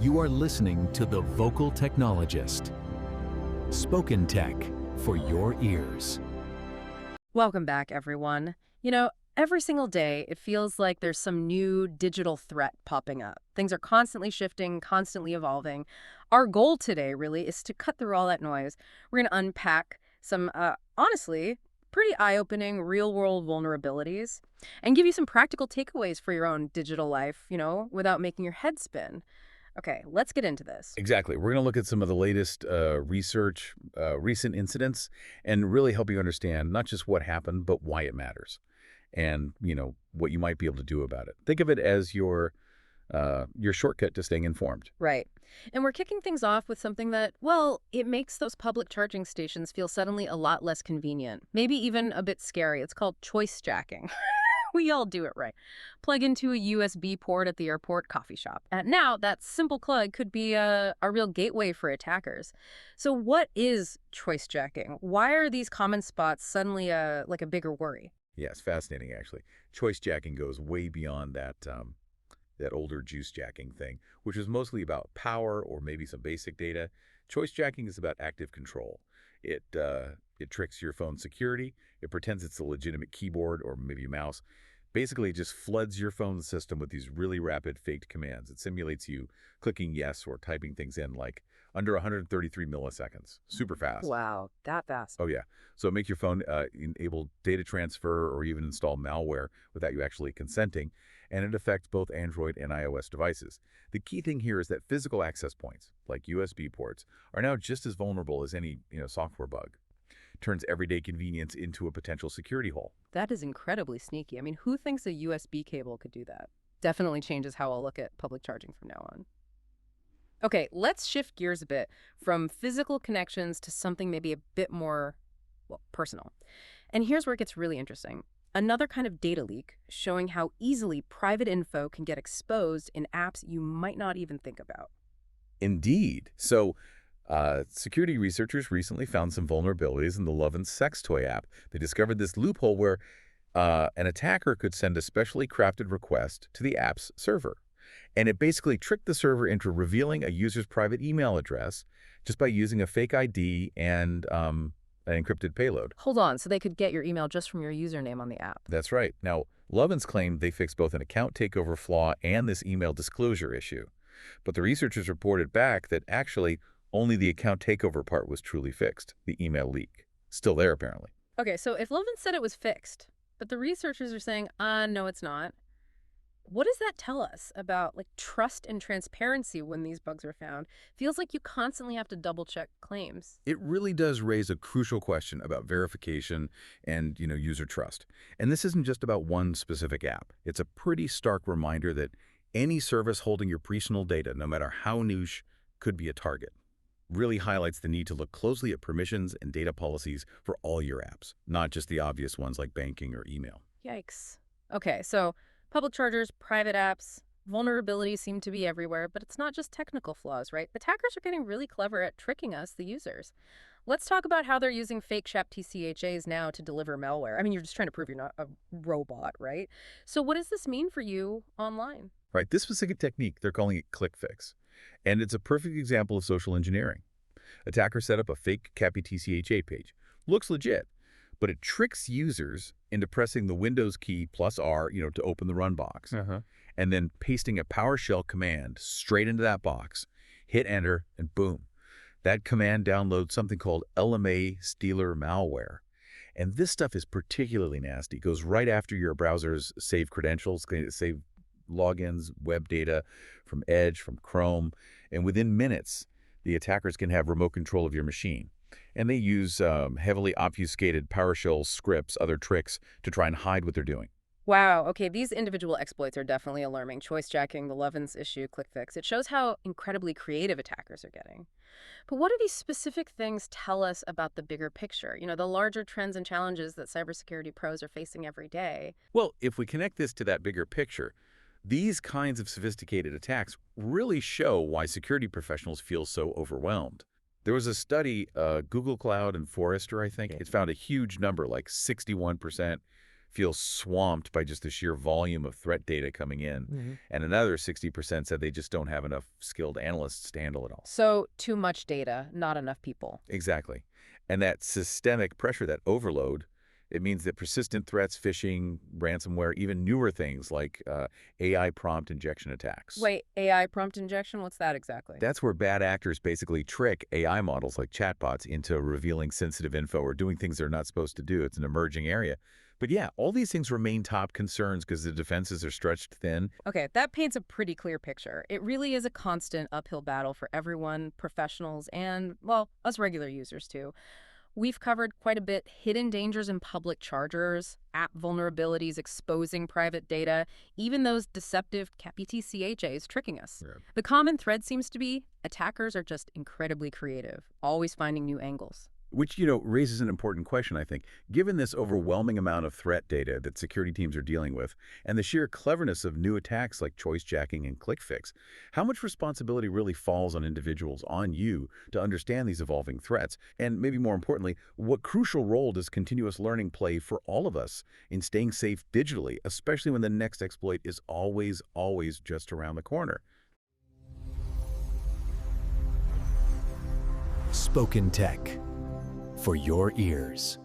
You are listening to The Vocal Technologist. Spoken tech for your ears. Welcome back, everyone. Every single day, it feels like there's some new digital threat popping up. Things are constantly shifting, constantly evolving. Our goal today, really, is to cut through all that noise. We're going to unpack some, honestly, pretty eye-opening real-world vulnerabilities and give you some practical takeaways for your own digital life, without making your head spin. Okay, let's get into this. Exactly. We're going to look at some of the latest research, recent incidents, and really help you understand not just what happened, but why it matters, and what you might be able to do about it. Think of it as your shortcut to staying informed. Right. And we're kicking things off with something that, well, it makes those public charging stations feel suddenly a lot less convenient, maybe even a bit scary. It's called choicejacking. We all do it right. Plug into a USB port at the airport coffee shop. And now that simple plug could be a real gateway for attackers. So what is choicejacking? Why are these common spots suddenly like a bigger worry? Yeah, it's fascinating, actually. Choicejacking goes way beyond that older juice jacking thing, which was mostly about power or maybe some basic data. Choicejacking is about active control. It tricks your phone's security. It pretends it's a legitimate keyboard or maybe a mouse. Basically, it just floods your phone system with these really rapid faked commands. It simulates you clicking yes or typing things in like under 133 milliseconds. Super fast. Wow, that fast. Oh, yeah. So make your phone enable data transfer or even install malware without you actually consenting, and it affects both Android and iOS devices. The key thing here is that physical access points, like USB ports, are now just as vulnerable as any software bug. Turns everyday convenience into a potential security hole. That is incredibly sneaky. I mean, who thinks a USB cable could do that? Definitely changes how I'll look at public charging from now on. Okay, let's shift gears a bit from physical connections to something maybe a bit more, well, personal. And here's where it gets really interesting. Another kind of data leak showing how easily private info can get exposed in apps you might not even think about. Indeed. So, security researchers recently found some vulnerabilities in the LUMMA sex toy app. They discovered this loophole where an attacker could send a specially crafted request to the app's server. And it basically tricked the server into revealing a user's private email address just by using a fake ID and an encrypted payload. Hold on, so they could get your email just from your username on the app. That's right. Now, LUMMA's claimed they fixed both an account takeover flaw and this email disclosure issue. But the researchers reported back that actually only the account takeover part was truly fixed, the email leak. Still there, apparently. Okay, so if LUMMA said it was fixed, but the researchers are saying, no, it's not, what does that tell us about trust and transparency when these bugs are found? Feels like you constantly have to double-check claims. It really does raise a crucial question about verification and, user trust. And this isn't just about one specific app. It's a pretty stark reminder that any service holding your personal data, no matter how niche, could be a target. Really highlights the need to look closely at permissions and data policies for all your apps, not just the obvious ones like banking or email. Yikes. Okay, so public chargers, private apps, vulnerabilities seem to be everywhere, but it's not just technical flaws, right? Attackers are getting really clever at tricking us, the users. Let's talk about how they're using fake CAPTCHAs now to deliver malware. I mean, you're just trying to prove you're not a robot, right? So what does this mean for you online? Right, this specific technique, they're calling it ClickFix. And it's a perfect example of social engineering. Attackers set up a fake CAPTCHA page. Looks legit, but it tricks users into pressing the Windows key plus R, to open the run box, and then pasting a PowerShell command straight into that box, hit enter, and boom. That command downloads something called LUMMA stealer malware. And this stuff is particularly nasty. It goes right after your browser's saved credentials, save logins, web data from Edge, from Chrome, and within minutes, the attackers can have remote control of your machine. And they use heavily obfuscated PowerShell scripts, other tricks, to try and hide what they're doing. Wow, okay, these individual exploits are definitely alarming. Choicejacking, the LUMMA issue, ClickFix. It shows how incredibly creative attackers are getting. But what do these specific things tell us about the bigger picture? The larger trends and challenges that cybersecurity pros are facing every day. Well, if we connect this to that bigger picture, these kinds of sophisticated attacks really show why security professionals feel so overwhelmed. There was a study, Google Cloud and Forrester, I think. It found a huge number, like 61%, feels swamped by just the sheer volume of threat data coming in. And another 60% said they just don't have enough skilled analysts to handle it all. So too much data, not enough people. Exactly. And that systemic pressure, that overload, it means that persistent threats, phishing, ransomware, even newer things like AI prompt injection attacks. Wait, AI prompt injection? What's that exactly? That's where bad actors basically trick AI models like chatbots into revealing sensitive info or doing things they're not supposed to do. It's an emerging area. But yeah, all these things remain top concerns because the defenses are stretched thin. Okay, that paints a pretty clear picture. It really is a constant uphill battle for everyone, professionals, and, well, us regular users too. We've covered quite a bit: hidden dangers in public chargers, app vulnerabilities exposing private data, even those deceptive CAPTCHAs tricking us. Yeah. The common thread seems to be attackers are just incredibly creative, always finding new angles. Which, raises an important question, I think. Given this overwhelming amount of threat data that security teams are dealing with, and the sheer cleverness of new attacks like choicejacking and ClickFix, how much responsibility really falls on individuals, on you, to understand these evolving threats? And maybe more importantly, what crucial role does continuous learning play for all of us in staying safe digitally, especially when the next exploit is always just around the corner? Spoken Tech for your ears.